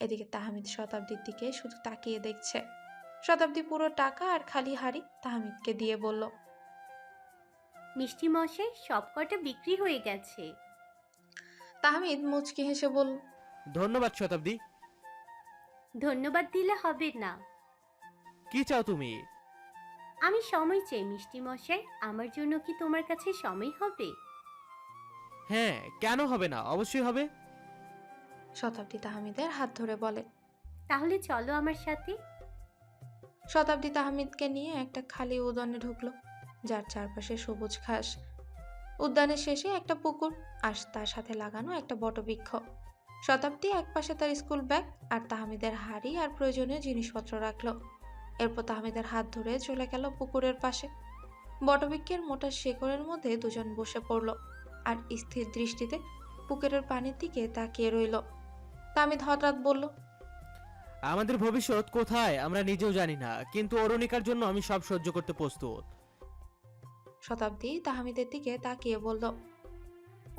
এদিকে তাহমিদ শতাব্দীর দিকে শুধু তাকিয়ে দেখছে। শতাব্দী পুরো টাকা আর খালি হাড়ি তাহমিদকে দিয়ে বলল, মিষ্টি মশাই সব কটা বিক্রি হয়ে গেছে। তাহমিদ মুচকি হেসে বলল, ধন্যবাদ শতাব্দী। ধন্যবাদ দিলে হবে না। কি চাও তুমি? আমি সময় চাই মিষ্টি মশাই, আমার জন্য কি তোমার কাছে সময় হবে? হ্যাঁ, কেন হবে না, অবশ্যই হবে। শতাব্দী তাহমিদের হাত ধরে বলে। তাহলে চলো আমার সাথে। শতাব্দী তাহমিদকে নিয়ে একটা খালি উদ্যানে ঢুকলো, যার চারপাশে সবুজ ঘাস। উদ্যানের শেষে একটা পুকুর আর তার সাথে লাগানো একটা বটবৃক্ষ। শতাব্দী একপাশে তার স্কুল ব্যাগ আর তাহমিদের হাড়ি আর প্রয়োজনীয় জিনিসপত্র রাখলো। এরপর তাহমিদের হাত ধরে চলে গেল পুকুরের পাশে। বটবৃক্ষের মোটা শেকড়ের মধ্যে দুজন বসে পড়ল আর স্থির দৃষ্টিতে পুকুরের পানির দিকে তাকিয়ে রইল। তাহমিদ হঠাৎ বলল, আমাদের ভবিষ্যৎ কোথায় আমরা নিজেও জানি না, কিন্তু অরুণিকার জন্য আমি সব সহ্য করতে প্রস্তুত। শতাব্দী তাহমিদের দিকে তাকিয়ে বলল,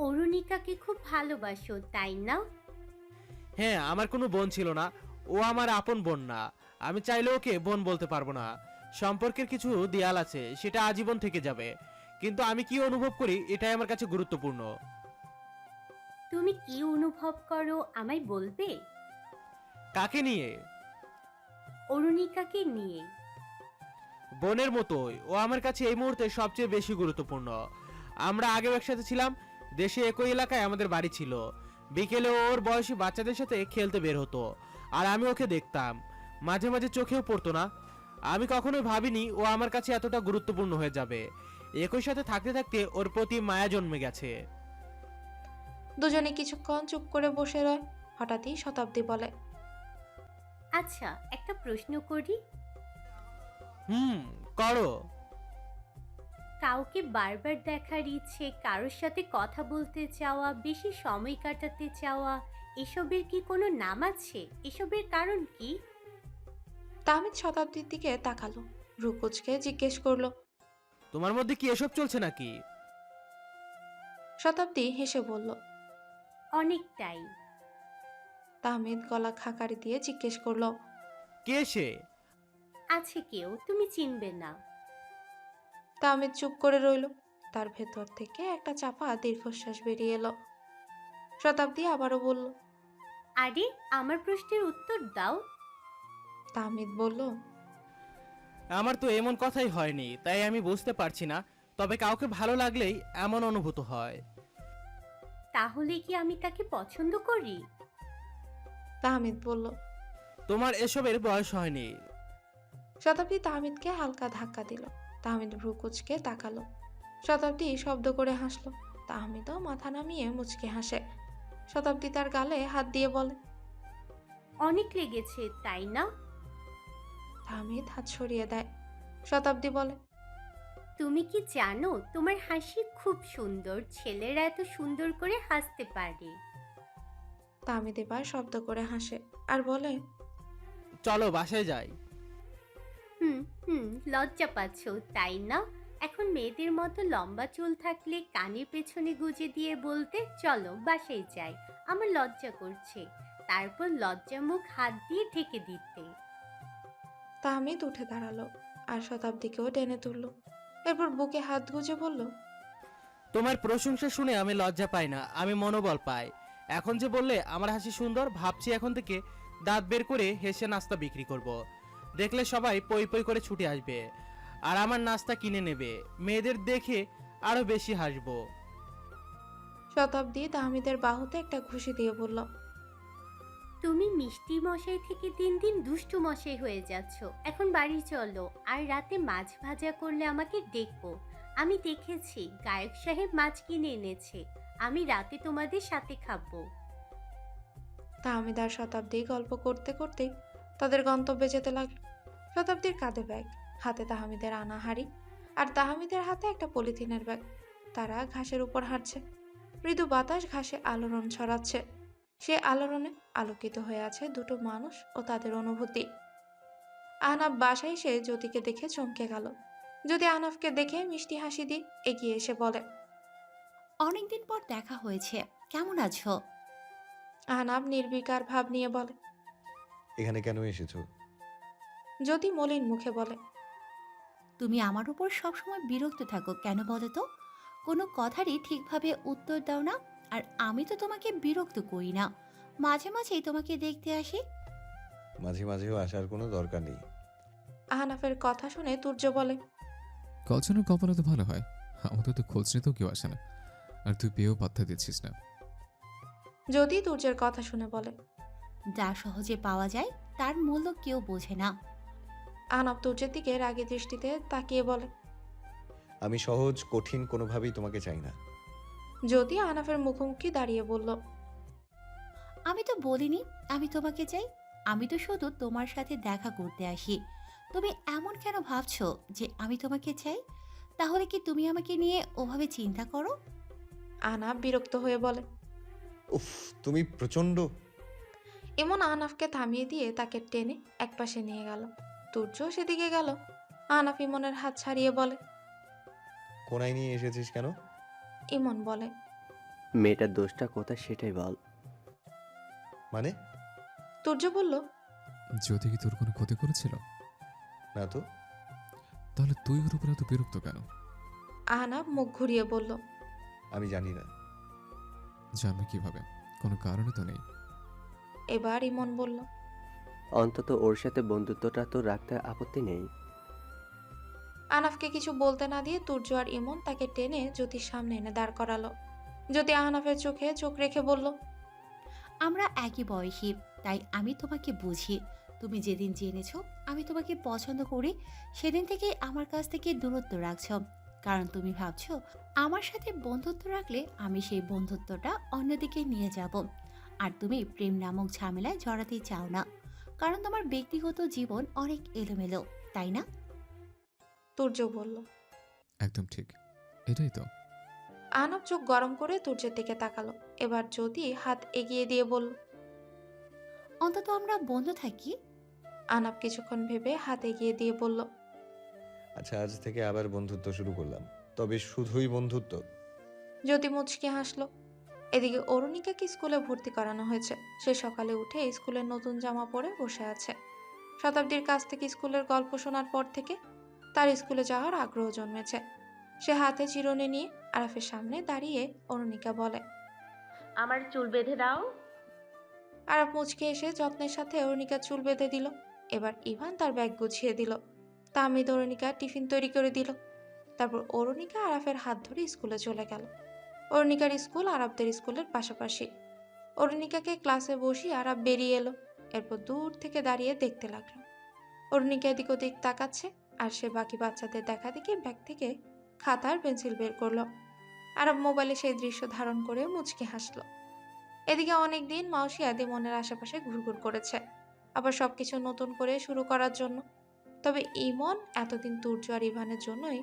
অরুণিকাকে খুব ভালোবাসো তাই না? হ্যাঁ, আমার কোনো বোন ছিল না, ও আমার আপন বোন না। আমি চাইলেও ওকে বোন বলতে পারবো না। সম্পর্কের কিছু দেয়াল আছে, সেটা আজীবন থেকে যাবে। কিন্তু আমি কি অনুভব করি এটাই আমার কাছে গুরুত্বপূর্ণ। তুমি কি অনুভব করো আমায় বলবে? কাকে নিয়ে? অরুণিকাকে নিয়ে। বোনের মতোই ও আমার কাছে এই মুহূর্তে সবচেয়ে বেশি গুরুত্বপূর্ণ। আমরা আগেও একসাথে ছিলাম, দেশে একই এলাকায় আমাদের বাড়ি ছিল। বিকেলে ও ওর বয়সী বাচ্চাদের সাথে খেলতে বের হতো, আর আমি ওকে দেখতাম। মাঝে মাঝে চোখেও পড়তো না। আমি কখনোই ভাবিনি ও আমার কাছে এতটা গুরুত্বপূর্ণ হয়ে যাবে। একই সাথে থাকতে থাকতে ওর প্রতি মায়া জন্মে গেছে। দুজনে কিছুক্ষণ চুপ করে বসে রয়। হঠাৎই শতাব্দী বলে, আচ্ছা, একটা প্রশ্ন করি। হুম, করো। কাউকে বারবার দেখার ইচ্ছে, কারোর সাথে কথা বলতে চাওয়া, বেশি সময় কাটাতে চাওয়া, এসবের কি কোনো নাম আছে? এসবের কারণ কি? তাহমিদ শতাব্দীর দিকে তাকালো, রুকুজকে জিজ্ঞেস করলো। তোমার মধ্যে কি এসব চলছে নাকি? শতাব্দী হেসে বলল। অনেকটাই। তাহমিদ গলা খাকারি দিয়ে জিজ্ঞেস করলো, কে সে? আছে কেউ, তুমি চিনবে না। তাহমিদ চুপ করে রইল। তার ভেতর থেকে একটা চাপা দীর্ঘশ্বাস বেরিয়ে এলো। শতাব্দী আবারও বলল। আরে, আমার প্রশ্নের উত্তর দাও। তাহমিদ বলল, আমার তো এমন কথাই হয়নি, তাই আমি বুঝতে পারছি না। তবে কাউকে ভালো লাগলেই এমন অনুভূত হয়। তাহলে কি আমি তাকে পছন্দ করি? তাহমিদ বলল। তোমার এসবের বয়স হয়নি। শতাব্দী তাহমিদকে হালকা ধাক্কা দিল। তাহমিদ ভ্রুকুচকে তাকালো। শতাব্দী শব্দ করে হাসলো। তাহমিদও মাথা নামিয়ে মুচকে হাসে। শতাব্দী তার গালে হাত দিয়ে বলে, অনেক লেগেছে তাই না? তাহমিদ হাত সরিয়ে দেয়। শতাব্দী বলে, তুমি কি জানো তোমার হাসি খুব সুন্দর, ছেলেরা এত সুন্দর করে হাসতে পারে। তাহমিদ এবার শব্দ করে হাসে আর বলে, চলো বাসায় যাই। হুম হুম, লজ্জা পাচ্ছ তাই না? এখন মেয়েদের মতো লম্বা চুল থাকলে কানের পেছনে গুজে দিয়ে বলতে চলো বাসায় যাই, আমার লজ্জা করছে। তারপর লজ্জা মুখ হাত দিয়ে ঢেকে দিতে। তাহমিদ উঠে দাঁড়ালো আর শতাব্দীকেও টেনে তুললো। এরপর বুকে হাত গুজে বলল, তোমার প্রশংসা শুনে আমি লজ্জা পাই না, আমি মনোবল পাই। এখন যে বললে আমার হাসি সুন্দর, ভাবছি এখন থেকে দাঁত বের করে হেসে নাস্তা বিক্রি করব। দেখলে সবাই পই পই করে ছুটে আসবে আর আমার নাস্তা কিনে নেবে। মেয়েদের দেখে আরো বেশি হাসবো। শতাব্দী তাহমিদের বাহুতে একটা ঘুষি দিয়ে বলল, তুমি মিষ্টি মশাই থেকে দিন দিন দুষ্টু মশাই হয়ে যাচ্ছ। এখন বাড়ি চলো, আর রাতে মাছ ভাজা করলে আমাকে ডেকো। আমি দেখেছি গায়ক সাহেব মাছ কিনে এনেছে, আমি রাতে তোমাদের সাথে খাবো। তাহমিদ আর শতাব্দী গল্প করতে করতেই তাদের গন্তব্যে যেতে লাগলো। শতাব্দীর কাঁধে ব্যাগ, হাতে তাহমিদের আনা হাড়ি, আর তাহমিদের হাতে একটা পলিথিনের ব্যাগ। তারা ঘাসের উপর হাঁটছে। মৃদু বাতাস ঘাসে আলোড়ন ছড়াচ্ছে। সে আলোড়নে আলোকিত হয়ে আছে দুটো মানুষ ও তাদের অনুভূতি। আহনাফ বাসায় এসে জ্যোতিকে দেখে চমকে গেল। জ্যোতি আহনাফকে দেখে মিষ্টি হাসি দিয়ে এগিয়ে এসে বলে, অনেকদিন পর দেখা হয়েছে, কেমন আছো? আহনাফ নির্বিকার ভাব নিয়ে বলে, এখানে কেন এসেছো? জ্যোতি মলিন মুখে বলে। তুমি আমার উপর সবসময় বিরক্ত থাকো কেন বলো তো? কোনো কথারই ঠিকভাবে উত্তর দাও না। আর আমি তো তোমাকে বিরক্ত করি না, মাঝে মাঝেই তোমাকে দেখতে আসি। মাঝে মাঝেও আসার কোনো দরকার নেই। আহনাফের কথা শুনে তুর্য বলে। কলজনের কপালে তো ভালো হয়, আমাদের তো খোঁজ নিতেও কেউ আসে না, আর তুই পেয়েও পাত্তা দিচ্ছিস না। জ্যোতি তুর্যের কথা শুনে বলে। যা সহজে পাওয়া যায় তার মূল্য কেউ বোঝে না। আহনাফ তুর্যের দিকে রাগী দৃষ্টিতে তাকিয়ে বলে। আমি সহজ কঠিন কোনোভাবেই তোমাকে চাই না। জ্যোতি আহনাফের মুখোমুখি দাঁড়িয়ে বলল। আমি তো বলিনি আমি তোমাকে চাই। আমি তো শুধু তোমার সাথে দেখা করতে আসি। তুমি এমন কেন ভাবছো যে আমি তোমাকে চাই? তাহলে কি তুমি আমাকে নিয়ে ওভাবে চিন্তা করো? আহনাফ বিরক্ত হয়ে বলে। উফ, তুমি প্রচণ্ড। এমন আহনাফকে থামিয়ে দিয়ে তাকে টেনে একপাশে নিয়ে গেল। তুর্য সেদিকে গেল। আহনাফ ইমনের হাত ছাড়িয়ে বলে। কোনায় নিয়ে এসেছিস কেন? ইমন বলে। মেয়েটার দোষটা কোথায় সেটাই বল। মানে? তুর্য বলল। যদি কি তোর কোনো ক্ষতি করেছিল? না তো। তাহলে তুই ওর উপরে এত বিরক্ত কেন? আহনাফ মুখ ঘুরিয়ে বলল। আমি জানি না। জানবে কিভাবে? কোনো কারণে তো নেই। এবার ইমন বলল। অন্তত ওর সাথে বন্ধুত্বটা তো রাখতে আপত্তি নেই। আহনাফকে কিছু বলতে না দিয়ে তুর্য আর ইমন তাকে টেনে জ্যোতির সামনে এনে দাঁড় করালো। জ্যোতি আহনাফের চোখে চোখ রেখে বলল। আমরা একই বয়সী, তাই আমি তোমাকে বুঝি। তুমি যেদিন জেনেছো আমি তোমাকে পছন্দ করি, সেদিন থেকে আমার কাছ থেকে দূরত্ব রাখছো। কারণ তুমি ভাবছো আমার সাথে বন্ধুত্ব রাখলে আমি সেই বন্ধুত্বটা অন্যদিকে নিয়ে যাব। আর তুমি প্রেম নামক ঝামেলায় জড়াতে চাও না, কারণ তোমার ব্যক্তিগত জীবন অনেক এলোমেলো, তাই না? তুর্য বলল। একদম ঠিক, এটাই তো। আহনাফ চোখ গরম করে তুর্যের দিকে তাকালো। এবার জ্যোতি হাত এগিয়ে দিয়ে বলল। অন্তত আমরা বন্ধু থাকি। আহনাফ কিছুক্ষণ ভেবে হাত এগিয়ে দিয়ে বলল। আচ্ছা, আজ থেকে আবার বন্ধুত্ব শুরু করলাম, তবে শুধুই বন্ধুত্ব। জ্যোতি মুচকি হাসলো। এদিকে অরুণিকাকে স্কুলে ভর্তি করানো হয়েছে। সে সকালে উঠে স্কুলের নতুন জামা পরে বসে আছে। শতাব্দীর কাছ থেকে স্কুলের গল্প শোনার পর থেকে তার স্কুলে যাওয়ার আগ্রহ জন্মেছে। সে হাতে চিরুনি নিয়ে আরাফের সামনে দাঁড়িয়ে অরুণিকা বলে। আমার চুল বেঁধে দাও। আরাফ মুচকে এসে যত্নের সাথে অরুণিকার চুল বেঁধে দিল। এবার ইভান তার ব্যাগ গুছিয়ে দিল। তাহমিদ অরুণিকার টিফিন তৈরি করে দিল। তারপর অরুণিকা আরাফের হাত ধরে স্কুলে চলে গেল। অরুণিকার স্কুল আরাফদের স্কুলের পাশাপাশি। অরুণিকাকে ক্লাসে বসিয়ে আরাফ বেরিয়ে এলো। এরপর দূর থেকে দাঁড়িয়ে দেখতে লাগলো। অরুণিকা এদিক ওদিক তাকাচ্ছে, আর সে বাকি বাচ্চাদের দেখা দেখি ব্যাগ থেকে খাতার পেন্সিল বের করলো। আরাফ মোবাইলে সেই দৃশ্য ধারণ করে মুচকি হাসলো। এদিকে অনেকদিন মাউসি আদি মনের আশেপাশে ঘুরঘুর করেছে, আবার সবকিছু নতুন করে শুরু করার জন্য। তবে ইমন এতদিন তুর্য আর ইভানের জন্যই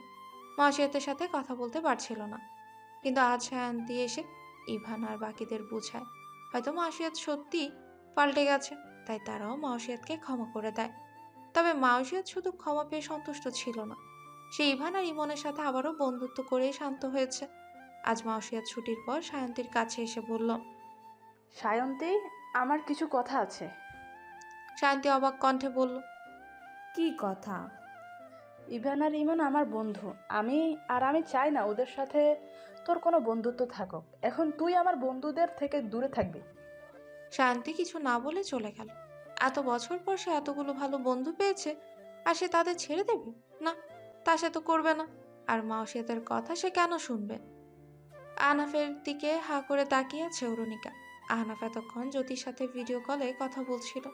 মাউসিয়াতের সাথে কথা বলতে পারছিল না। কিন্তু আজ শায়ন্তি এসে ইভান আর বাকিদের বুঝায় হয়তো মাউসিয়াত সত্যি পাল্টে গেছে, তাই তারাও মাউসিয়াতকে ক্ষমা করে দেয়। তবে মাউসিয়াত শুধু ক্ষমা পেয়ে সন্তুষ্ট ছিল না, সে ইভান আর ইমনের সাথে আবারও বন্ধুত্ব করেই শান্ত হয়েছে। আজ মাউসিয়াত ছুটির পর শায়ন্তীর কাছে এসে বলল। সায়ন্তী, আমার কিছু কথা আছে। শায়ন্তী অবাক কণ্ঠে বলল। কি কথা? ইভান আর ইমন আমার বন্ধু। আমি চাই না ওদের সাথে তোর কোনো বন্ধুত্ব থাকুক। এখন তুই আমার বন্ধুদের থেকে দূরে থাকবি। শায়ন্তী কিছু না বলে চলে গেল। এত বছর পর সে এতগুলো ভালো বন্ধু পেয়েছে, আর সে তাদের ছেড়ে দেবে? না, তা সে তো করবে না। আর মাউসিয়াতের কথা সে কেন শুনবে? আহনাফের দিকে হা করে তাকিয়ে আছে অরুণিকা। আহনাফ এতক্ষণ জ্যোতির সাথে ভিডিও কলে কথা বলছিল।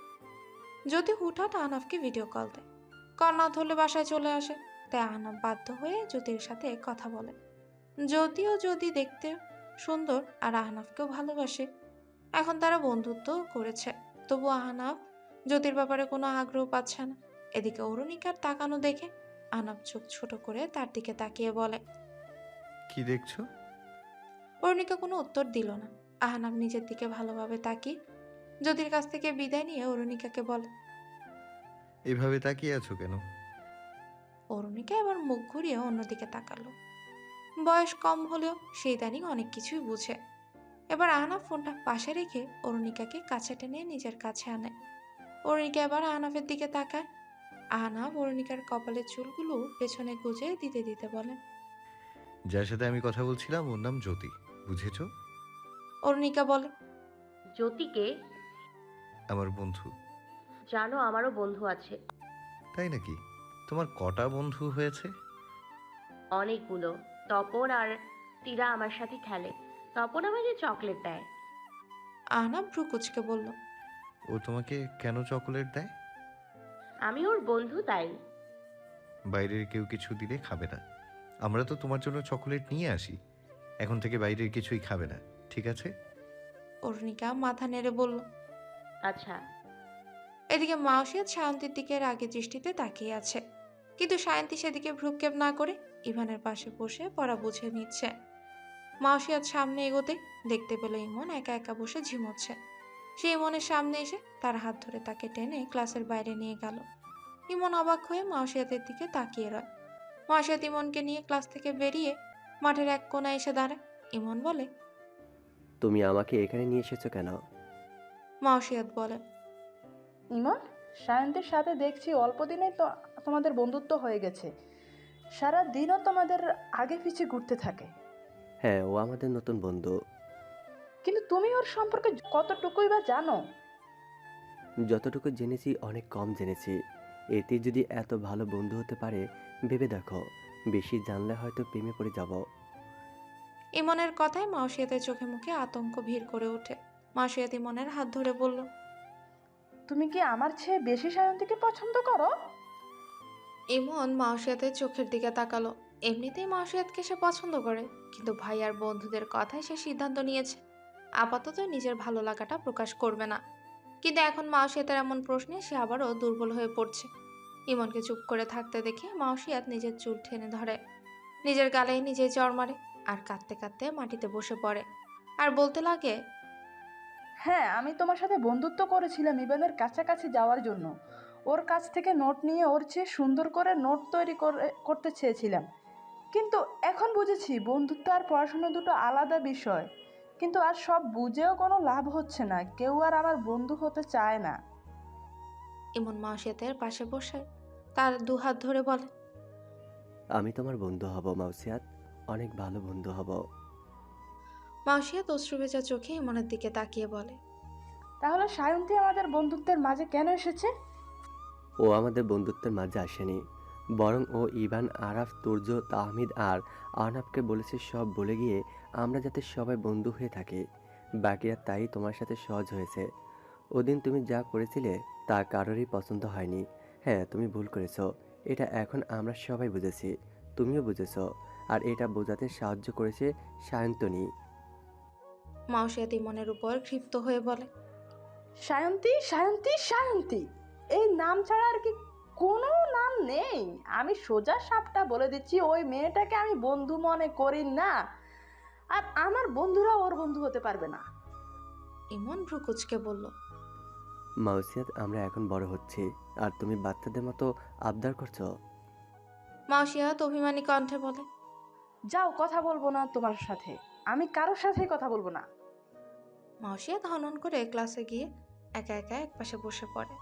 জ্যোতি হুটহাট আহনাফকে ভিডিও কল দেয়। কল না ধরলে বাসায় চলে আসে, তাই আহনাফ বাধ্য হয়ে জ্যোতির সাথে কথা বলে। যদিও যদি দেখতে সুন্দর আর আহনাফকেও ভালোবাসে, এখন তারা বন্ধুত্ব করেছে, তবু আহনাফ জ্যোতির ব্যাপারে কোনো আগ্রহ পাচ্ছে না। এদিকে অরুণিকার তাকানো দেখে আহনাফ চোখ ছোট করে তার দিকে তাকিয়ে বলে। কি দেখছো? অরুণিকা কোনো উত্তর দিল না। আহনাফ নিজের দিকে ভালোভাবে তাকিয়ে জ্যোতির কাছ থেকে বিদায় নিয়ে অরুণিকাকে বলে। এভাবে তাকিয়ে আছো কেন? অরুণিকা এবার মুখ ঘুরিয়ে অন্যদিকে তাকালো। বয়স কম হলেও সে ইদানিং অনেক কিছুই বুঝে। এবার আহনাফ ফোনটা পাশে রেখে অরুণিকাকে কাছে টেনে নিজের কাছে আনে। অরুণিকা এবার আহনাফের দিকে তাকায়। আহনাফ অরুণিকার কপালের চুলগুলো পেছনে গুজে দিতে দিতে বলে, যার সাথে আমি কথা বলছিলাম ওর নাম জ্যোতি, বুঝেছো? অরুণিকা বলে, জ্যোতিকে? আমার বন্ধু। জানো আমারও বন্ধু আছে, তাই নাকি? তোমার কটা বন্ধু হয়েছে? অনেকগুলো। তপন আর তীরা আমার সাথে খেলে। তপন আমাকে চকলেট দেয়। আহনাফ ভ্রু কুচকে বলল, ও তোমাকে কেন চকোলেট দেয়? আমি ওর বন্ধু তাই। বাইরের কেউ কিছু দিলে খাবে না। আমরা তো তোমার জন্য চকোলেট নিয়ে আসি। এখন থেকে বাইরের কিছুই খাবে না, ঠিক আছে? অরুণিকা মাথা নেড়ে বলল। আচ্ছা। এদিকে মাওসিয়াত সায়ন্তীর দিকে রাগী দৃষ্টিতে তাকিয়ে আছে, কিন্তু সায়ন্তী সেদিকে ভ্রুক্ষেপ না করে ইভানের পাশে বসে পড়া বুঝে নিচ্ছে। মাওসিয়াত সামনে এগোতে দেখতে পেল ইমন একা একা বসে ঝিমোচ্ছে। সে ইমনের সামনে এসে তার হাত ধরে তাকে টেনে ক্লাসের বাইরে নিয়ে গেল। ইমন অবাক হয়ে মাওসিয়াতের দিকে তাকিয়ে রয়। মাওসিয়াত ইমনকে নিয়ে ক্লাস থেকে বেরিয়ে মাঠের এক কোণায় এসে দাঁড়ায়। ইমন বলে, তুমি আমাকে এখানে নিয়ে এসেছো কেন? মাওসিয়াত বলে, ইমন, সায়ন্তীর সাথে দেখছি অল্প দিনেই তো তোমাদের বন্ধুত্ব হয়ে গেছে। সারা দিনও তোমাদের আগে পিছিয়ে ঘুরতে থাকে। হ্যাঁ, ও আমাদের নতুন বন্ধু। কিন্তু তুমি ওর সম্পর্কে কতটুকুই বা জানো? যতটুকু জেনেছি অনেক কম জেনেছি। এতে যদি এত ভালো বন্ধু হতে পারে ভেবে দেখো, বেশি জানলে হয়তো প্রেমে পড়ে যাব। ইমনের কথায় মাওসিয়াতের চোখে মুখে আতঙ্ক ভিড় করে ওঠে। মাওসিয়াত ইমনের হাত ধরে বলল, তুমি কি আমার চেয়ে বেশি সায়ন্তীকে পছন্দ করো? ইমন মাওসিয়াতের চোখের দিকে তাকালো। এমনিতেই মাওসিয়াতকে সে পছন্দ করে, কিন্তু ভাই আর বন্ধুদের কথায় সে সিদ্ধান্ত নিয়েছে আপাতত নিজের ভালো লাগাটা প্রকাশ করবে না। কিন্তু এখন মাওসিয়াতের এমন প্রশ্নে সে আবারও দুর্বল হয়ে পড়ছে। ইমনকে চুপ করে থাকতে দেখে মাওসিয়াত নিজের চুল টেনে ধরে, নিজের গালে নিজেই চড় মারে, আর কাঁদতে কাঁদতে মাটিতে বসে পড়ে আর বলতে লাগে, হ্যাঁ, আমি তোমার সাথে বন্ধুত্ব করেছিলাম ইভানের কাছাকাছি যাওয়ার জন্য। ওর কাছ থেকে নোট নিয়ে ওর চেয়ে সুন্দর করে নোট তৈরি করতে চেয়েছিলাম। কিন্তু এখন বুঝেছি বন্ধুত্ব আর পড়াশোনা দুটো আলাদা বিষয়। কিন্তু আর সব বুঝেও কোনো লাভ হচ্ছে না, কেউ আর আমার বন্ধু হতে চায় না। ইমন মাওসিয়াতের পাশে বসে তার দুহাত ধরে বলে, আমি তোমার বন্ধু হব মাউসিয়াত, অনেক ভালো বন্ধু হব। মাওসিয়াত অশ্রুভেজা চোখে ইমনের দিকে তাকিয়ে বলে, তাহলে সায়ন্তী আমাদের বন্ধুত্বের মাঝে কেন এসেছে? ও আমাদের বন্ধুত্বের মাঝে আসেনি, বরং ও ইভান, আরাফ, তুর্য, তাহমিদ আর আহনাফকে বলেছে সব বলে গিয়ে আমরা যাতে সবাই বন্ধু হয়ে থাকি। বাকিরা তাই তোমার সাথে সহজ হয়েছে। ওদিন তুমি যা করেছিলে তা কারোরই পছন্দ হয়নি। হ্যাঁ, তুমি ভুল করেছো, এটা এখন আমরা সবাই বুঝেছি, তুমিও বুঝেছো। আর এটা বোঝাতে সাহায্য করেছে সায়ন্তনী। মাওসিয়াত ইমনের উপর ক্ষিপ্ত হয়ে বলে, সায়ন্তী, সায়ন্তী, সায়ন্তী, এই নাম ছাড়া আর কি কোনো নাম নেই? আমি সোজা সাপটা বলে দিচ্ছি, ওই মেয়েটাকে আমি বন্ধু মনে করি না। আর আমার বন্ধুরা ওর বন্ধু হতে পারবে না। ইমন ভ্রুকুচকে বলল, মাউসিয়াত, আমরা এখন বড় হচ্ছি আর তুমি বাচ্চাদের মতো আবদার করছো। মাওসিয়াত অভিমানী কণ্ঠে বলে, যাও, কথা বলবো না তোমার সাথে। আমি কারোর সাথেই কথা বলবো না। মাওসিয়াত হনন করে ক্লাসে গিয়ে একা একা একপাশে বসে পড়ে।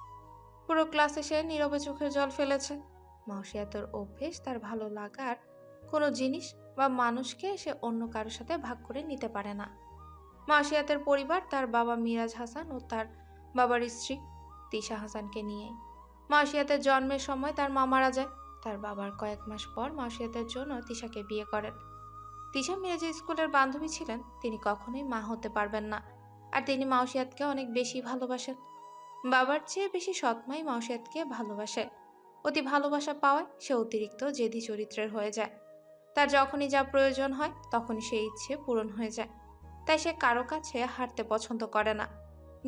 পুরো ক্লাসে সে নীরবে চোখের জল ফেলেছে। মাওসিয়াতের অভ্যেস তার ভালো লাগার কোনো জিনিস বা মানুষকে সে অন্য কারোর সাথে ভাগ করে নিতে পারে না। মাওসিয়াতের পরিবার তার বাবা মিরাজ হাসান ও তার বাবার স্ত্রী তিশা হাসানকে নিয়েই। মাওসিয়াতের জন্মের সময় তার মা মারা যায়। তার বাবার কয়েক মাস পর মাওসিয়াতের জন্য তিশাকে বিয়ে করেন। তিশা মিরাজের স্কুলের বান্ধবী ছিলেন, তিনি কখনোই মা হতে পারবেন না। আর তিনি মাওসিয়াতকে অনেক বেশি ভালোবাসেন। বাবার চেয়ে বেশি সৎমাই মাওসিয়াতকে ভালোবাসে। অতি ভালোবাসা পাওয়ায় সে অতিরিক্ত জেদি চরিত্রের হয়ে যায়। তার যখনই যা প্রয়োজন হয় তখনই সেই ইচ্ছে পূরণ হয়ে যায়। তাই সে কারো কাছে হারতে পছন্দ করে না।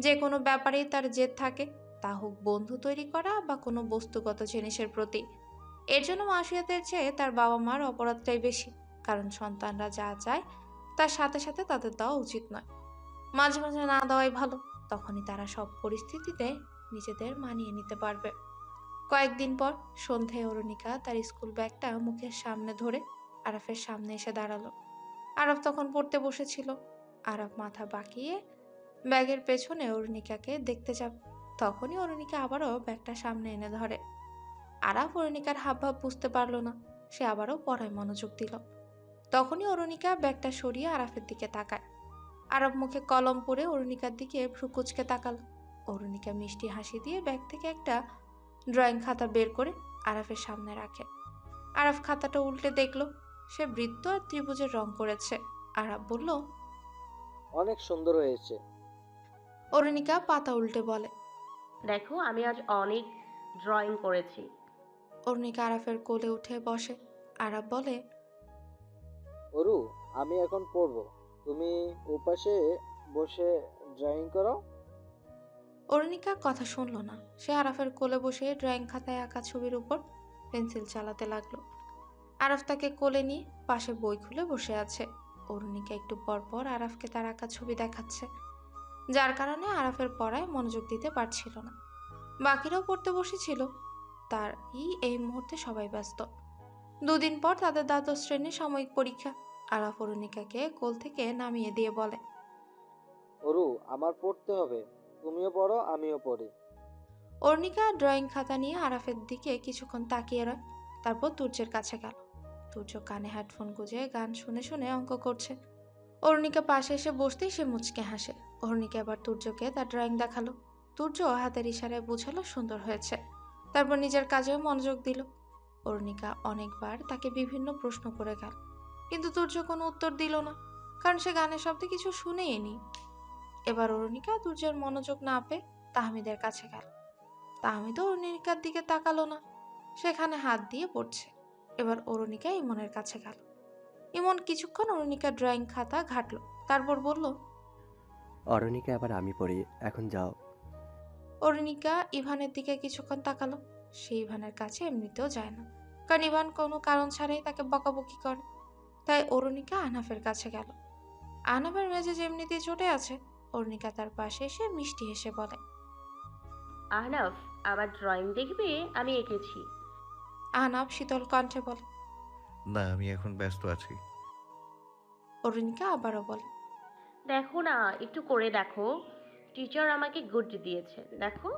যে কোনো ব্যাপারেই তার জেদ থাকে, তা হোক বন্ধু তৈরি করা বা কোনো বস্তুগত জিনিসের প্রতি। এর জন্য মাওসিয়াতের চেয়ে তার বাবা মার অপরাধটাই বেশি, কারণ সন্তানরা যা চায় তার সাথে সাথে তাদের দেওয়া উচিত নয়। মাঝে মাঝে না দেওয়াই ভালো, তখনই তারা সব পরিস্থিতিতে নিজেদের মানিয়ে নিতে পারবে। কয়েকদিন পর সন্ধ্যায় অরুণিকা তার স্কুল ব্যাগটা মুখের সামনে ধরে আরাফের সামনে এসে দাঁড়ালো। আরাফ তখন পড়তে বসেছিল। আরাফ মাথা বাঁকিয়ে ব্যাগের পেছনে অরুণিকাকে দেখতে যাবে, তখনই অরুণিকা আবারও ব্যাগটা সামনে এনে ধরে। আরাফ অরুণিকার হাবভাব বুঝতে পারল না, সে আবারও পড়ায় মনোযোগ দিল। তখনই অরুণিকা ব্যাগটা সরিয়ে আরাফের দিকে তাকায়। আরাফ মুখে কলম পরে অরুণিকার দিকে ভ্রু কুঁচকে তাকাল। অরুণিকা মিষ্টি হাসি দিয়ে ব্যাগ থেকে একটা ড্রয়িং খাতা বের করে আরাফের সামনে রাখে। আরাফ খাতাটা উল্টে দেখলো, সে বৃত্ত আর ত্রিভুজের রং করেছে। আরাফ বলল, অনেক সুন্দর হয়েছে। অরুণিকা পাতা উল্টে বলে। দেখো আমি আজ অনেক ড্রয়িং করেছি। অরুণিকা আরাফের কোলে উঠে বসে। আরাফ বলে, অরু, আমি এখন পড়বো, তুমি ওপাশে বসে ড্রয়িং করো। অরুণিকা কথা শুনল না, সে আরাফের কোলে বসে ড্রয়িং খাতায় আঁকা ছবির উপর পেন্সিল চালাতে লাগলো। আরাফ তাকে কোলে নিয়ে পাশে বই খুলে বসে আছে। অরুণিকা একটু পর পর আরাফকে তার আঁকা ছবি দেখাচ্ছে, যার কারণে আরাফের পড়ায় মনোযোগ দিতে পারছিল না। বাকিরাও পড়তে বসেছিল, তার এই মুহূর্তে সবাই ব্যস্ত। দুদিন পর তাদের দ্বাদশ শ্রেণীর সাময়িক পরীক্ষা। আরাফ অরুণিকাকে কোল থেকে নামিয়ে দিয়ে বলে, অরু, আমার পড়তে হবে, তুমিও পড়ো আমিও পড়ি। অরুণিকা ড্রয়িং খাতা নিয়ে আরাফের দিকে কিছুক্ষণ তাকিয়ে রয়, তারপর তুর্যের কাছে গেল। তুর্য কানে হেডফোন গুঁজে গান শুনে শুনে অঙ্ক করছে। অরুণিকা পাশে এসে বসতেই সে মুচকে হাসে। অরুণিকা এবার তুর্যকে তার ড্রয়িং দেখালো। তুর্য হাতের ইশারায় বুঝালো সুন্দর হয়েছে, তারপর নিজের কাজেও মনোযোগ দিল। অরুণিকা অনেকবার তাকে বিভিন্ন প্রশ্ন করে গেল, কিন্তু তুর্য কোনো উত্তর দিল না, কারণ সে গানের শব্দে কিছু শুনেই নি। এবার অরুণিকা তুর্যের মনোযোগ না পেয়ে তাহমিদের কাছে গেল। তাহমিদও অরুণিকার দিকে তাকালো না, সেখানে হাত দিয়ে পড়ছে। এবার অরুণিকা ইমনের কাছে গেল। ইমন কিছুক্ষণ অরুণিকার ড্রয়িং খাতা ঘাটলো, তারপর বলল, অরণিকে আবার আমি পড়ি, এখন যাও। অরুণিকা ইভানের দিকে কিছুক্ষণ তাকালো। সে ইভানের কাছে এমনিতেও যায় না, কারণ ইভান কোনো কারণ ছাড়াই তাকে বকাবকি করে। তাই অরুণিকা আহনাফের কাছে গেল। আহনাফের মেজাজ এমনিতেই চটে আছে। অরুণিকা তার পাশে এসে মিষ্টি হেসে বলে, আহনাফ, আমার ড্রয়িং দেখবে? আমি এঁকেছি। আহনাফ শীতল কণ্ঠে বলে। না, আমি এখন ব্যস্ত আছি। অরুণিকা আবারও বলে, দেখো না, একটু করে দেখো, টিচার আমাকে গুড দিয়েছে, দেখো।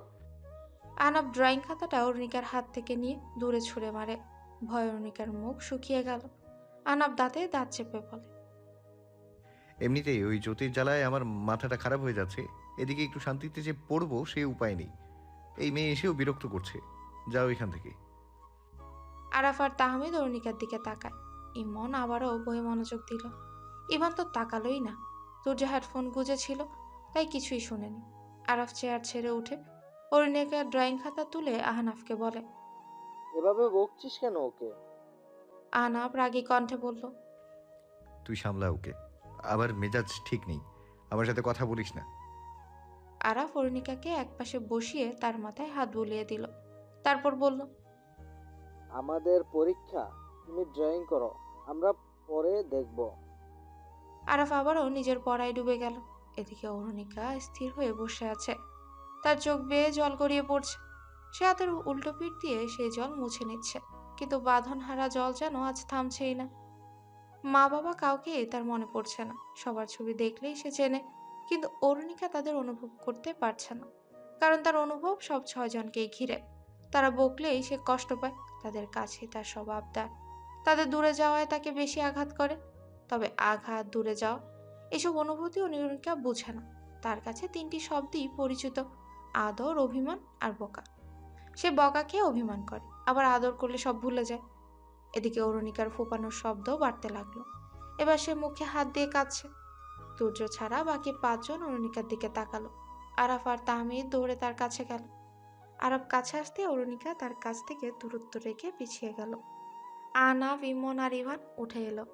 আহনাফ ড্রয়িং খাতাটা অরুণিকার হাত থেকে নিয়ে দূরে ছুঁড়ে মারে। ভয় অরুণিকার মুখ শুকিয়ে গেল। আহনাফ দাঁতে দাঁত চেপে বলে, এমনিতেই ওই জ্যোতির জ্বালায় আমার মাথাটা খারাপ হয়ে যাচ্ছে, এদিকে একটু শান্তিতে যে পড়বো সে উপায় নেই। এই মেয়ে এসেও বিরক্ত করছে, যাও এখান থেকে। আরাফ আর তাহমিদ অরুণিকার দিকে তাকায়। ইমন আবারও বই মনোযোগ দিল। ইভান তো তাকালোই না। তুর্য হেডফোন গুঁজেছিল, তাই কিছুই শুনেনি। আরাফ চেয়ার ছেড়ে উঠে অরুণিকার ড্রয়িং খাতা তুলে আহনাফকে বলে। এভাবে বকছিস কেন ওকে? আহনাফ রাগী কণ্ঠে বলল, তুই সামলা ওকে, আবার মেজাজ ঠিক নেই, আমার সাথে কথা বলিস না। আরাফ অরুণিকাকে একপাশে বসিয়ে তার মাথায় হাত বুলিয়ে দিল, তারপর বলল, আমাদের পরীক্ষা, তুমি ড্রয়িং করো, আমরা পরে দেখব। আরাফ আবারও নিজের পড়ায় ডুবে গেল। এদিকে অরুণিকা স্থির হয়ে বসে আছে, তার চোখ বেয়ে জল গড়িয়ে পড়ছে। সে হাতের উল্টো পিঠ দিয়ে সেই জল মুছে নিচ্ছে, কিন্তু বাঁধনহারা জল যেন আজ থামছেই না। মা বাবা কাউকে তার মনে পড়ছে না, সবার ছবি দেখলেই সে চেনে, কিন্তু অরুণিকা তাদের অনুভব করতে পারছে না, কারণ তার অনুভব সব 6 জনকেই ঘিরে। তারা বকলেই সে কষ্ট পায়, তাদের কাছে তার সব আবদার, তাদের দূরে যাওয়ায় তাকে বেশি আঘাত করে। তবে আঘাত, দূরে যাওয়া, এসব অনুভূতি অরুণিকা বুঝে না। তার কাছে 3টি শব্দই পরিচিত: আদর, অভিমান আর বকা। সে বকা খেয়ে অভিমান করে, আবার আদর করলে সব ভুলে যায়। এদিকে অরুণিকার ফোপানোর শব্দ বাড়তে লাগলো। এবার সে মুখে হাত দিয়ে কাঁদছে। তুর্য ছাড়া বাকি 5 জন অরুণিকার দিকে তাকালো। আরাফ আর তাহমিদ দৌড়ে তার কাছে গেল। আরাফ কাছে আসতে অরুণিকা তার কাছ থেকে দূরত্ব রেখে পিছিয়ে গেল। আহনাফ, ইমন আর ইভান উঠে এলো।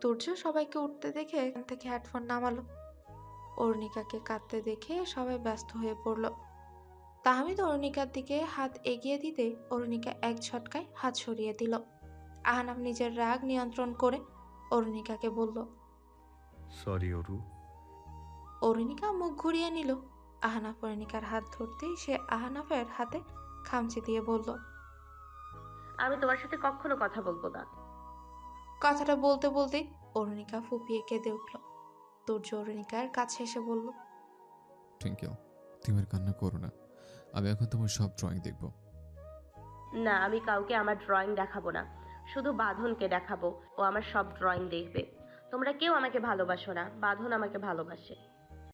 তুর্য সবাইকে উঠতে দেখে এখান থেকে হেডফোন নামালো। অরুণিকাকে কাঁদতে দেখে সবাই ব্যস্ত হয়ে পড়ল। তাহমিদ অরুণিকার দিকে হাত এগিয়ে দিতে অরুণিকা এক ঝটকায় হাত সরিয়ে দিল। আহনাফ নিজের রাগ নিয়ন্ত্রণ করে অরুণিকাকে বলল, সরি অরু। অরুণিকা মুখ ঘুরিয়ে নিল। আহনাফ অরুণিকার হাত ধরতেই সে আহনাফের হাতে খামচি দিয়ে বলল, আমি তোমার সাথে কখনো কথা বলবো না। কথাটা বলতে বলতে অরুণিকা ফুপিয়ে কেঁদে উঠল। তুর্য অরুণিকার কাছে এসে বলল, থ্যাংক ইউ, তুমি আর কান্না করো না, আমি এখন তোমার সব ড্রয়িং দেখব। না, আমি কাউকে আমার ড্রয়িং দেখাবো না, শুধু বাঁধনকে দেখাবো। ও আমার সব ড্রয়িং দেখবে। তোমরা কেউ আমাকে ভালোবাসো না, বাঁধন আমাকে ভালোবাসে।